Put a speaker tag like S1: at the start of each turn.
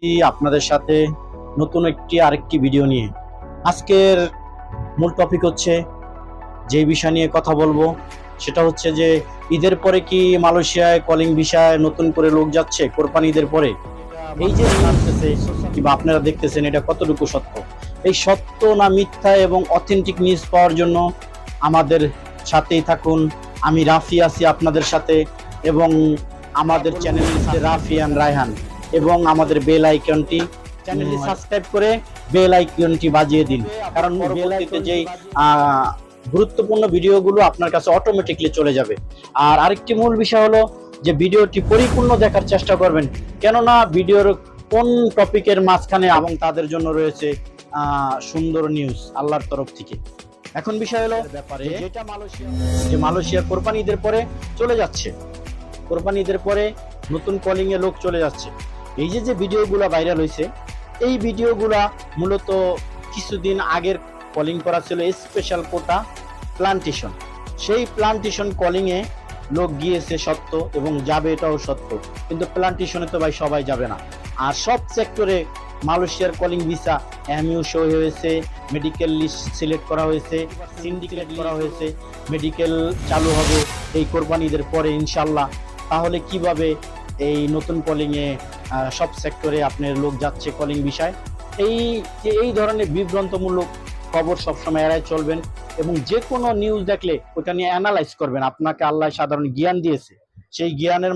S1: আপনাদের সাথে নতুন আরেকটি ভিডিও নিয়ে। আজকের মূল টপিক হচ্ছে, যে বিষয় নিয়ে কথা বলবো সেটা হচ্ছে যে ঈদের পরে কি মালয়েশিয়ায় কলিং ভিসায় নতুন করে লোক যাচ্ছে কোরবানি ঈদের পরে। এই যে আসতেছে কিংবা আপনারা দেখতেছেন, এটা কতটুকু সত্য, এই সত্য না মিথ্যা এবং অথেন্টিক নিউজ পাওয়ার জন্য আমাদের সাথেই থাকুন। আমি রাফি আছি আপনাদের সাথে, এবং আমাদের চ্যানেল রাফিয়ান রায়হান, এবং আমাদের বেল আইকনটি চ্যানেলটি সাবস্ক্রাইব করে বেল আইকনটি বাজিয়ে দিন, কারণ পরবর্তীতে যেই গুরুত্বপূর্ণ ভিডিওগুলো আপনার কাছে অটোমেটিকলি চলে যাবে। আর আরেকটি মূল বিষয় হলো যে ভিডিওটি পরিপূর্ণ দেখার চেষ্টা করবেন, কেননা ভিডিওর কোন টপিকের মাঝখানে এবং তাদের জন্য রয়েছে সুন্দর নিউজ আল্লাহর তরফ থেকে। এখন বিষয় হলো ব্যাপারে যে মালয়েশিয়া কোরবানি ঈদের পরে চলে যাচ্ছে, কোরবানি ঈদের পরে নতুন কলিং এ লোক চলে যাচ্ছে। এই যে ভিডিওগুলো ভাইরাল হয়েছে, এই ভিডিওগুলা মূলত কিছুদিন আগের কলিং করা ছিল স্পেশাল কোটা প্লান্টেশন। সেই প্লান্টেশন কলিং এ লোক গিয়েছে সত্য, এবং যাবে এটাও সত্য, কিন্তু প্লান্টেশনে তো ভাই সবাই যাবে না। আর সব সেক্টরে মালয়েশিয়ার কলিং ভিসা এমইউ শো হয়েছে, মেডিকেল লিস্ট সিলেক্ট করা হয়েছে, সিন্ডিকেট করা হয়েছে, মেডিকেল চালু হবে এই কোরবানি ঈদের পরে ইনশাল্লাহ। তাহলে কিভাবে এই নতুন কলিং এ সব সেক্টরে আপনার লোক যাচ্ছে কলিং বিষয়? এই ধরনের বিভ্রান্তমূলক খবর সবসময় এড়াই চলবেন, এবং যে কোনো নিউজ দেখলে ওটা নিয়ে অ্যানালাইজ করবেন। আপনাকে আল্লাহ সাধারণ জ্ঞান দিয়েছে, সেই জ্ঞানের